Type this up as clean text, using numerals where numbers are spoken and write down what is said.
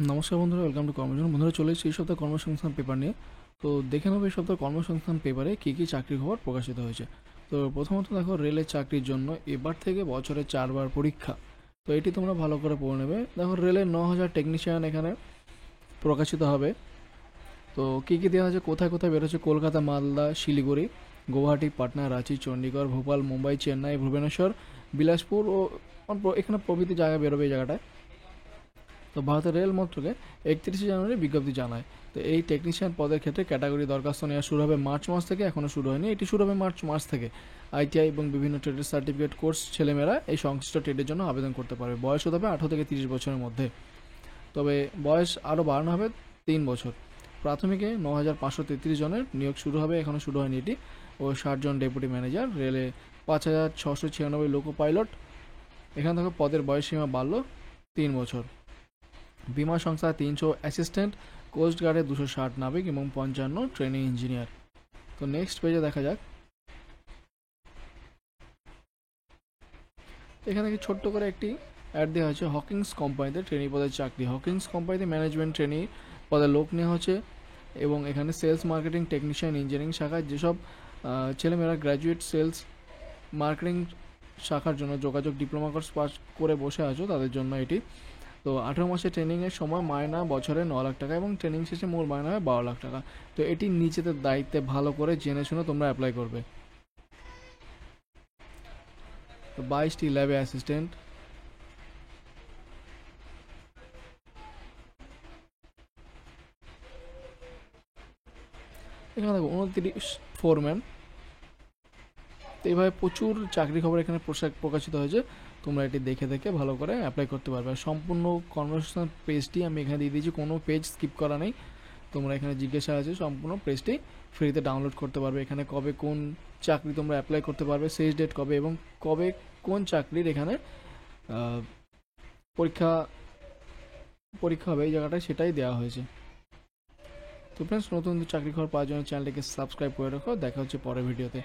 নমস্কার বন্ধুরা, welcome to কর্মজীবন। বন্ধুরা, চলে এসেছি এই সপ্তাহে কর্মসংস্থান পেপার নিয়ে। তো দেখে নেবো এই সপ্তাহে কর্মসংস্থান পেপারে কী কী চাকরির খবর প্রকাশিত হয়েছে। তো প্রথমত দেখো, রেলের চাকরির জন্য এবার থেকে বছরে 4বার পরীক্ষা। তো এটি তোমরা ভালো করে পড়ে নেবে। দেখো, রেলের 9,000 টেকনিশিয়ান এখানে প্রকাশিত হবে। তো কী কী দেওয়া আছে, কোথায় কোথায় বেরোচ্ছে: কলকাতা, মালদা, শিলিগুড়ি, গুয়াহাটি, পাটনা, রাঁচি, চণ্ডীগড়, ভোপাল, মুম্বাই, চেন্নাই, ভুবনেশ্বর, বিলাসপুর ও এখানে প্রভৃতি জায়গায় বেরোবে এই জায়গাটায়। তো ভারতের রেল মন্ত্রকে 31শে জানুয়ারি বিজ্ঞপ্তি জানায়। তো এই টেকনিশিয়ান পদের ক্ষেত্রে ক্যাটাগরি দরখাস্ত নেওয়া শুরু হবে মার্চ মাস থেকে, এখনও শুরু হয়নি, এটি শুরু হবে মার্চ মাস থেকে। আইটিআই এবং বিভিন্ন ট্রেডের সার্টিফিকেট কোর্স ছেলেমেয়েরা এই সংশ্লিষ্ট ট্রেডের জন্য আবেদন করতে পারবে। বয়স হতে হবে 18 থেকে 30 বছরের মধ্যে। তবে বয়স আরও বাড়ানো হবে 3 বছর। প্রাথমিকে 9,533 জনের নিয়োগ শুরু হবে, এখনও শুরু হয়নি এটি। ও 60 জন ডেপুটি ম্যানেজার। রেলে 5,696 লোকো পাইলট। এখান থেকে পদের বয়সসীমা বাড়ল 3 বছর। বিমা সংস্থা 300 অ্যাসিস্ট্যান্ট, কোস্ট গার্ডে 260 নাবিক এবং 55 ট্রেনিং ইঞ্জিনিয়ার। তো নেক্সট পেজে দেখা যাক, এখানে কি ছোট্ট করে একটি অ্যাড দেওয়া হয়েছে। হকিংস কোম্পানিতে ট্রেনি পদের চাকরি। হকিংস কোম্পানিতে ম্যানেজমেন্ট ট্রেনি পদে লোক নেওয়া হচ্ছে এবং এখানে সেলস, মার্কেটিং, টেকনিশিয়ান, ইঞ্জিনিয়ারিং শাখায় যেসব ছেলেমেয়েরা গ্র্যাজুয়েট সেলস মার্কেটিং শাখার জন্য যোগাযোগ ডিপ্লোমা কোর্স পাস করে বসে আছো তাদের জন্য এটি। তো 18 মাসে ট্রেনিংয়ের সময় মায়না বছরে 9 লাখ টাকা এবং ট্রেনিং শেষে মূল মায়না হয় 12 লাখ টাকা। তো এটি নিজেদের দায়িত্বে ভালো করে জেনে শুনে তোমরা অ্যাপ্লাই করবে। তো 22টি ল্যাবে অ্যাসিস্ট্যান্ট, এখানে দেখো 29 ফোরম্যান। তো এইভাবে প্রচুর চাকরি খবর এখানে প্রকাশিত হয়েছে। তোমরা এটি দেখে দেখে ভালো করে অ্যাপ্লাই করতে পারবে। আর সম্পূর্ণ কনভারসেশন পেজটি আমি এখানে দিয়ে দিয়েছি, কোনো পেজ স্কিপ করা নেই। তোমরা এখানে জিজ্ঞাসা আছে, সম্পূর্ণ পেজটি ফ্রিতে ডাউনলোড করতে পারবে। এখানে কবে কোন চাকরি তোমরা অ্যাপ্লাই করতে পারবে, শেষ ডেট কবে এবং কবে কোন চাকরির এখানে পরীক্ষা পরীক্ষা হবে এই জায়গাটায় সেটাই দেওয়া হয়েছে। তো ফ্রেন্ডস, নতুন চাকরি খবর পাওয়ার জন্য চ্যানেলটিকে সাবস্ক্রাইব করে রাখো। দেখা হচ্ছে পরের ভিডিওতে।